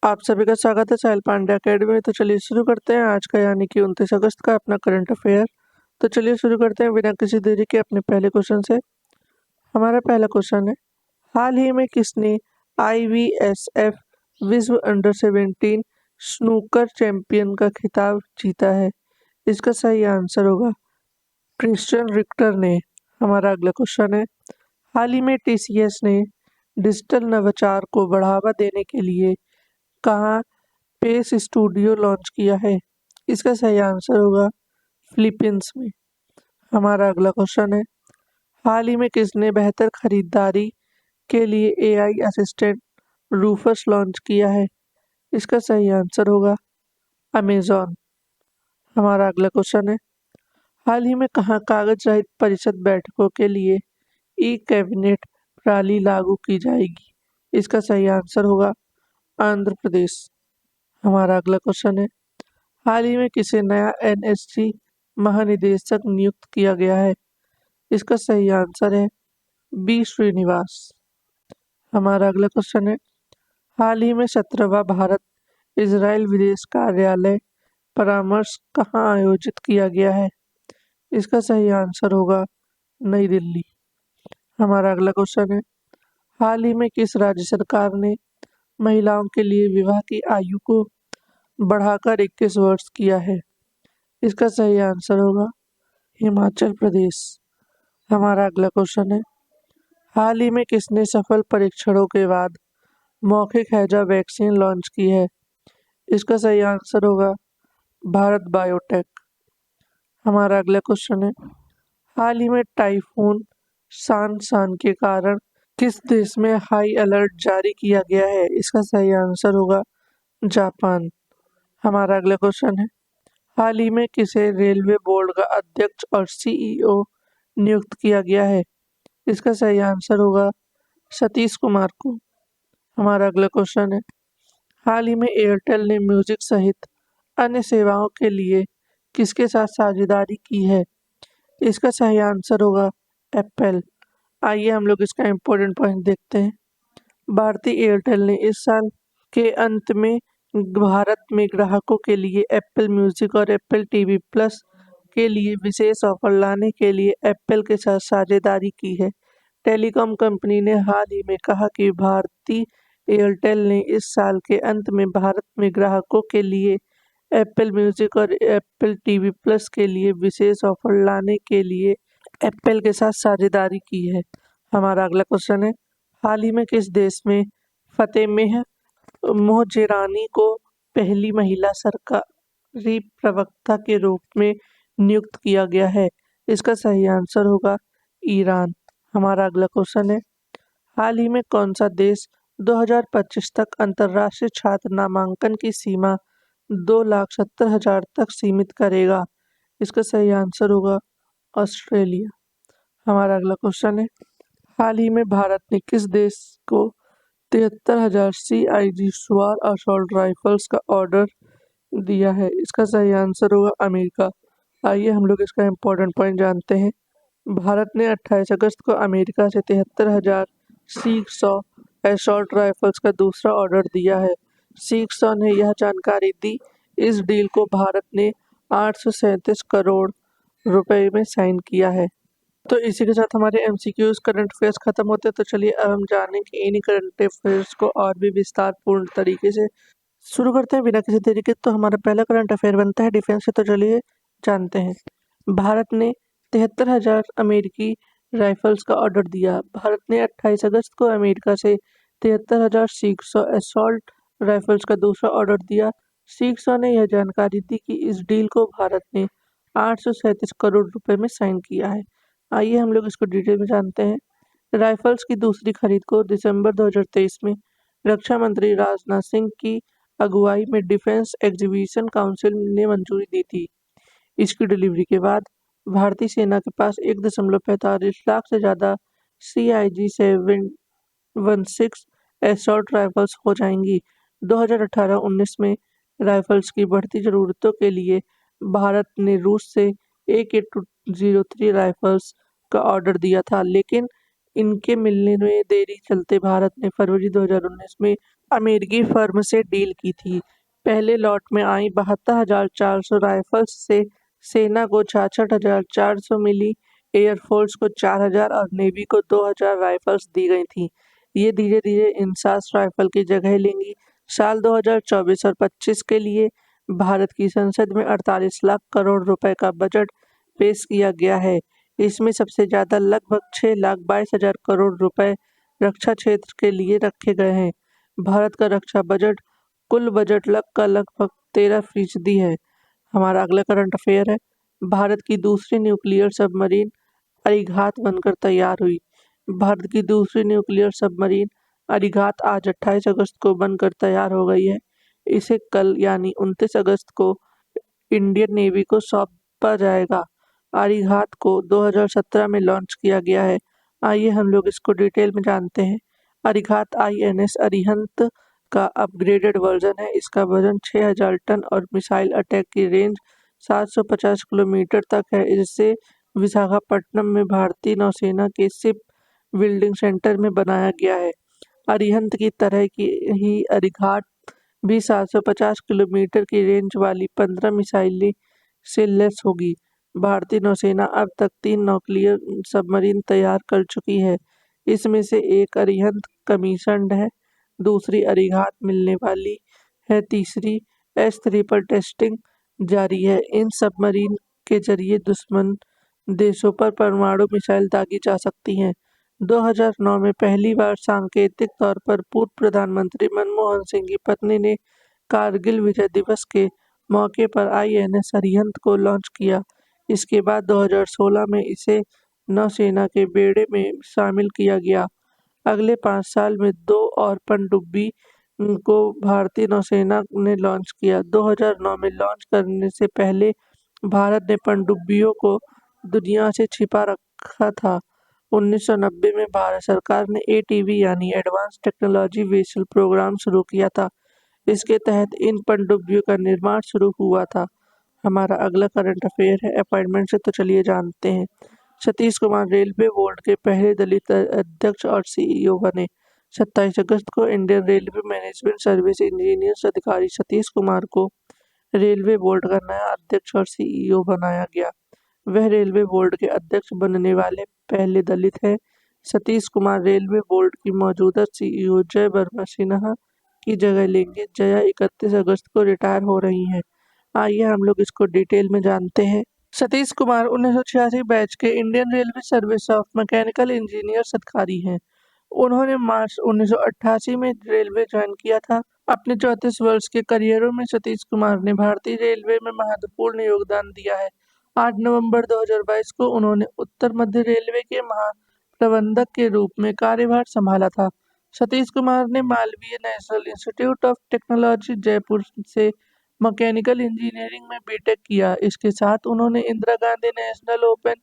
आप सभी का स्वागत है साहिल पांड्या अकेडमी में। तो चलिए शुरू करते हैं आज का यानी कि 29 अगस्त का अपना करंट अफेयर। तो चलिए शुरू करते हैं बिना किसी देरी के अपने पहले क्वेश्चन से। हमारा पहला क्वेश्चन है, हाल ही में किसने IBSF विश्व अंडर 17 स्नूकर चैंपियन का खिताब जीता है? इसका सही आंसर होगा क्रिश्चियन रिक्टर ने। हमारा अगला क्वेश्चन है, हाल ही में TCS ने डिजिटल नवाचार को बढ़ावा देने के लिए कहाँ पेस स्टूडियो लॉन्च किया है? इसका सही आंसर होगा फिलीपींस में। हमारा अगला क्वेश्चन है, हाल ही में किसने बेहतर खरीदारी के लिए AI असिस्टेंट रूफस लॉन्च किया है? इसका सही आंसर होगा अमेजॉन। हमारा अगला क्वेश्चन है, हाल ही में कहाँ कागज रहित परिषद बैठकों के लिए ई कैबिनेट प्रणाली लागू की जाएगी? इसका सही आंसर होगा आंध्र प्रदेश। हमारा अगला क्वेश्चन है, हाल ही में किसे नया NSG महानिदेशक नियुक्त किया गया है? इसका सही आंसर है B श्रीनिवास। हमारा अगला क्वेश्चन है, हाल ही में 17वां भारत इजराइल विदेश कार्यालय परामर्श कहाँ आयोजित किया गया है? इसका सही आंसर होगा नई दिल्ली। हमारा अगला क्वेश्चन है, हाल ही में किस राज्य सरकार ने महिलाओं के लिए विवाह की आयु को बढ़ाकर 21 वर्ष किया है? इसका सही आंसर होगा हिमाचल प्रदेश। हमारा अगला क्वेश्चन है, हाल ही में किसने सफल परीक्षणों के बाद मौखिक हैजा वैक्सीन लॉन्च की है? इसका सही आंसर होगा भारत बायोटेक। हमारा अगला क्वेश्चन है, हाल ही में टाइफून सान के कारण किस देश में हाई अलर्ट जारी किया गया है? इसका सही आंसर होगा जापान। हमारा अगला क्वेश्चन है, हाल ही में किसे रेलवे बोर्ड का अध्यक्ष और CEO नियुक्त किया गया है? इसका सही आंसर होगा सतीश कुमार को। हमारा अगला क्वेश्चन है, हाल ही में एयरटेल ने म्यूजिक सहित अन्य सेवाओं के लिए किसके साथ साझेदारी की है? इसका सही आंसर होगा एप्पल। आइए हम लोग इसका इम्पोर्टेंट पॉइंट देखते हैं। भारतीय एयरटेल ने इस साल के अंत में भारत में ग्राहकों के लिए एप्पल म्यूजिक और एप्पल TV प्लस के लिए विशेष ऑफर लाने के लिए एप्पल के साथ साझेदारी की है। टेलीकॉम कंपनी ने हाल ही में कहा कि भारतीय एयरटेल ने इस साल के अंत में भारत में ग्राहकों के लिए एप्पल म्यूजिक और एप्पल TV प्लस के लिए विशेष ऑफर लाने के लिए एप्पल के साथ साझेदारी की है। हमारा अगला क्वेश्चन है, हाल ही में किस देश में फतेह मोहजेरानी को पहली महिला सरकारी प्रवक्ता के रूप में नियुक्त किया गया है? इसका सही आंसर होगा ईरान। हमारा अगला क्वेश्चन है, हाल ही में कौन सा देश 2025 तक अंतर्राष्ट्रीय छात्र नामांकन की सीमा 2,70,000 तक सीमित करेगा? इसका सही आंसर होगा ऑस्ट्रेलिया। हमारा अगला क्वेश्चन है, हाल ही में भारत ने किस देश को 73,000 CIG सवार असॉल्ट राइफल्स का ऑर्डर दिया है? इसका सही आंसर होगा अमेरिका। आइए हम लोग इसका इम्पोर्टेंट पॉइंट जानते हैं। भारत ने 28 अगस्त को अमेरिका से 73,000 C-100 असॉल्ट राइफल्स का दूसरा ऑर्डर दिया है। C-100 ने यह जानकारी दी। इस डील को भारत ने 837 करोड़ रुपए में साइन किया है। तो इसी के साथ हमारे MCQs करंट अफेयर्स खत्म होते हैं। तो चलिए अब हम जानेंगे इन्हीं करंट अफेयर्स को और भी विस्तार पूर्ण तरीके से। शुरू करते हैं बिना किसी देरी के। तो हमारा पहला करंट अफेयर बनता है डिफेंस से। तो चलिए जानते हैं। भारत ने 73,000 अमेरिकी राइफल्स का ऑर्डर दिया। भारत ने 28 अगस्त को अमेरिका से 73,000 C-100 असॉल्ट राइफल्स का दूसरा ऑर्डर दिया। C-100 ने यह जानकारी दी कि इस डील को भारत ने 837 करोड़ रुपए में साइन किया है। आइए हम लोग इसको डिटेल में जानते हैं। राइफल्स की दूसरी खरीद को दिसंबर 2023 में रक्षा मंत्री राजनाथ सिंह की अगुवाई में डिफेंस एग्जीक्यूटिव काउंसिल ने मंजूरी दी थी। इसकी डिलीवरी के बाद भारतीय सेना के पास 1.45 लाख से ज़्यादा CIG 716 असॉल्ट राइफल्स हो जाएंगी। 2018-19 में राइफल्स की बढ़ती ज़रूरतों के लिए भारत ने रूस से AK-203 राइफल्स का ऑर्डर दिया था, लेकिन इनके मिलने में देरी चलते भारत ने फरवरी 2019 में अमेरिकी फर्म से डील की थी। पहले लॉट में आई 72,400 राइफल्स से सेना को 66,400 मिली, एयरफोर्स को 4,000 और नेवी को 2,000 राइफल्स दी गई थी। ये धीरे धीरे इंसास राइफल की जगह लेंगी। साल 2024 और 25 के लिए भारत की संसद में 48 लाख करोड़ रुपए का बजट पेश किया गया है। इसमें सबसे ज्यादा लगभग 6,22,000 करोड़ रुपए रक्षा क्षेत्र के लिए रखे गए हैं। भारत का रक्षा बजट कुल बजट का लगभग 13% है। हमारा अगला करंट अफेयर है। भारत की दूसरी न्यूक्लियर सबमरीन अरिघात बनकर तैयार हुई। भारत की दूसरी न्यूक्लियर सबमरीन अरिघात आज 28 अगस्त को बनकर तैयार हो गई है। इसे कल यानी 29 अगस्त को इंडियन नेवी को सौंपा जाएगा। आर्यघात को 2017 में लॉन्च किया गया है। आइए हम लोग इसको डिटेल में जानते हैं। आर्यघात INS अरिहंत का अपग्रेडेड वर्जन है। इसका वजन 6,000 टन और मिसाइल अटैक की रेंज 750 किलोमीटर तक है। इसे विशाखापट्टनम में भारतीय नौसेना के शिप बिल्डिंग सेंटर में बनाया गया है। अरिहंत की तरह की ही अरिघात भी 750 किलोमीटर की रेंज वाली 15 मिसाइलें से लैस होगी। भारतीय नौसेना अब तक 3 न्यूक्लियर सबमरीन तैयार कर चुकी है। इसमें से एक अरिहंत कमीशन्ड है, दूसरी अरिघात मिलने वाली है, तीसरी S-3 पर टेस्टिंग जारी है। इन सबमरीन के जरिए दुश्मन देशों पर परमाणु मिसाइल दागी जा सकती हैं। 2009 में पहली बार सांकेतिक तौर पर पूर्व प्रधानमंत्री मनमोहन सिंह की पत्नी ने कारगिल विजय दिवस के मौके पर INS अरिहंत को लॉन्च किया। इसके बाद 2016 में इसे नौसेना के बेड़े में शामिल किया गया। अगले 5 साल में 2 और पनडुब्बी को भारतीय नौसेना ने लॉन्च किया। 2009 में लॉन्च करने से पहले भारत ने पनडुब्बियों को दुनिया से छिपा रखा था। 1990 में भारत सरकार ने ATV यानी एडवांस टेक्नोलॉजी वेसल प्रोग्राम शुरू किया था। इसके तहत इन पनडुब्बियों का निर्माण शुरू हुआ था। हमारा अगला करंट अफेयर है अपॉइंटमेंट से, तो चलिए जानते हैं। सतीश कुमार रेलवे बोर्ड के पहले दलित अध्यक्ष और CEO बने। 27 अगस्त को Indian railway management service engineers अधिकारी सतीश कुमार को रेलवे बोर्ड का नया अध्यक्ष और CEO बनाया गया। वह रेलवे बोर्ड के अध्यक्ष बनने वाले पहले दलित हैं। सतीश कुमार रेलवे बोर्ड की मौजूदा CEO जय वर्मा सिन्हा की जगह लेंगे। जया 31 अगस्त को रिटायर हो रही हैं। आइए हम लोग इसको डिटेल में जानते हैं। सतीश कुमार 1986 बैच के Indian railway service of mechanical engineers अधिकारी हैं। उन्होंने मार्च 1988 में रेलवे ज्वाइन किया था। अपने 34 वर्ष के करियरों में सतीश कुमार ने भारतीय रेलवे में महत्वपूर्ण योगदान दिया है। 8 नवंबर 2022 को उन्होंने उत्तर मध्य रेलवे के महाप्रबंधक के रूप में कार्यभार संभाला था। सतीश कुमार ने Malaviya national institute of technology Jaipur से मैकेनिकल इंजीनियरिंग में B.Tech किया। इसके साथ उन्होंने Indira Gandhi national open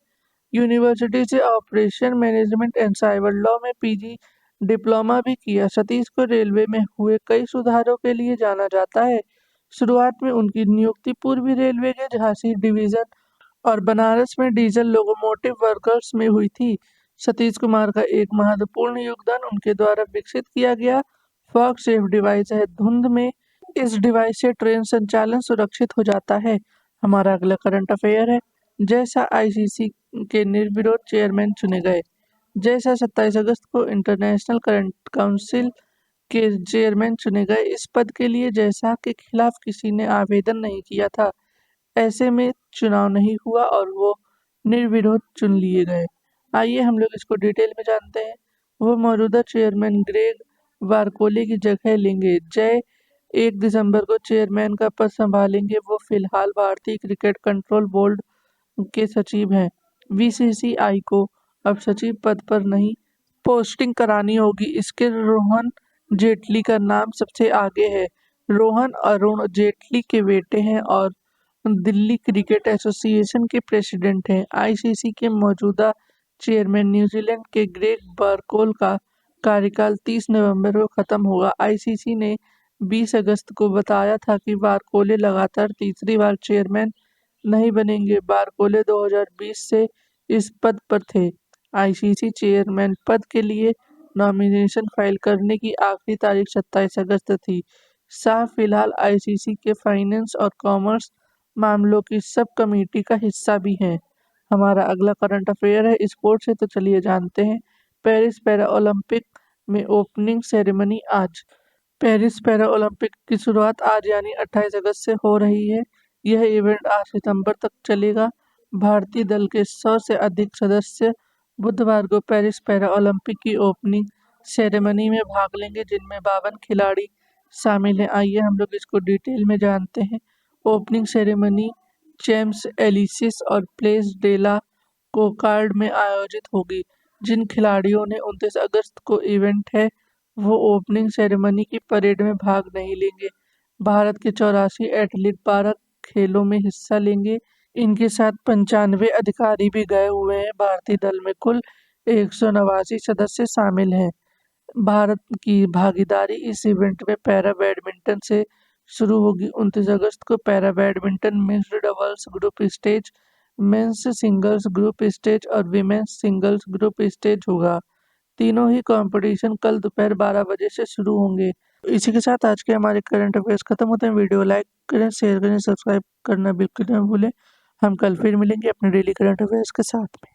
university से operation management and cyber law में PG डिप्लोमा भी किया। सतीश को रेलवे में हुए कई सुधारों के लिए जाना जाता है। शुरुआत में उनकी नियुक्ति पूर्वी रेलवे के झांसी डिवीजन और बनारस में डीजल लोकोमोटिव वर्कर्स में हुई थी। सतीश कुमार का एक महत्वपूर्ण योगदान उनके द्वारा विकसित किया गया फॉग सेफ डिवाइस है। धुंध में इस डिवाइस से ट्रेन संचालन सुरक्षित हो जाता है। हमारा अगला करंट अफेयर है। जैसा ICC के निर्विरोध चेयरमैन चुने गए। जैसा 27 अगस्त को इंटरनेशनल करंट काउंसिल के चेयरमैन चुने गए। इस पद के लिए जैसा के खिलाफ किसी ने आवेदन नहीं किया था। ऐसे में चुनाव नहीं हुआ और वो निर्विरोध चुन लिए गए। आइए हम लोग इसको डिटेल में जानते हैं। वो मौजूदा चेयरमैन ग्रेग बारकोली की जगह लेंगे। जय 1 दिसंबर को चेयरमैन का पद संभालेंगे। वो फिलहाल भारतीय क्रिकेट कंट्रोल बोर्ड के सचिव हैं। BCCI को अब सचिव पद पर नहीं पोस्टिंग करानी होगी। इसके रोहन जेटली का नाम सबसे आगे है। रोहन अरुण जेटली के बेटे हैं और दिल्ली क्रिकेट एसोसिएशन के प्रेसिडेंट हैं। ICC के मौजूदा चेयरमैन न्यूजीलैंड के ग्रेग बारकोल का कार्यकाल 30 नवंबर को खत्म होगा। ICC ने 20 अगस्त को बताया था कि बारकोले लगातार तीसरी बार चेयरमैन नहीं बनेंगे। बारकोले 2020 से इस पद पर थे। ICC चेयरमैन पद के लिए नॉमिनेशन फाइल करने की आखिरी तारीख 27 अगस्त थी। शाह फिलहाल आईसीसी के फाइनेंस और कॉमर्स मामलों की सब कमेटी का हिस्सा भी हैं। हमारा अगला करंट अफेयर है स्पोर्ट्स से, तो चलिए जानते हैं। पेरिस पैरा ओलंपिक में ओपनिंग सेरेमनी आज। पेरिस पैरा ओलंपिक की शुरुआत आज यानी 28 अगस्त से हो रही है। यह इवेंट 8 सितंबर तक चलेगा। भारतीय दल के 100 से अधिक सदस्य बुधवार को पेरिस पैरा ओलंपिक की ओपनिंग सेरेमनी में भाग लेंगे, जिनमें 52 खिलाड़ी शामिल हैं। आइए हम लोग इसको डिटेल में जानते हैं। ओपनिंग सेरेमनी चैम्प्स एलिसिस और प्लेस डेला कोकार्ड में आयोजित होगी। जिन खिलाड़ियों ने 29 अगस्त को इवेंट है वो ओपनिंग सेरेमनी की परेड में भाग नहीं लेंगे। भारत के 84 एथलीट 12 खेलों में हिस्सा लेंगे। इनके साथ 95 अधिकारी भी गए हुए हैं। भारतीय दल में कुल 189 सदस्य शामिल हैं। भारत की भागीदारी इस इवेंट में पैरा बैडमिंटन से शुरू होगी। 29 अगस्त को para badminton mixed doubles group stage, men's singles group stage और विमेंस सिंगल्स ग्रुप स्टेज होगा। तीनों ही कंपटीशन कल दोपहर 12 बजे से शुरू होंगे। इसी के साथ आज के हमारे करंट अफेयर्स खत्म होते हैं। वीडियो लाइक करें, शेयर करें, सब्सक्राइब करना बिल्कुल न भूलें। हम कल फिर मिलेंगे अपने डेली करंट अफेयर्स के साथ में।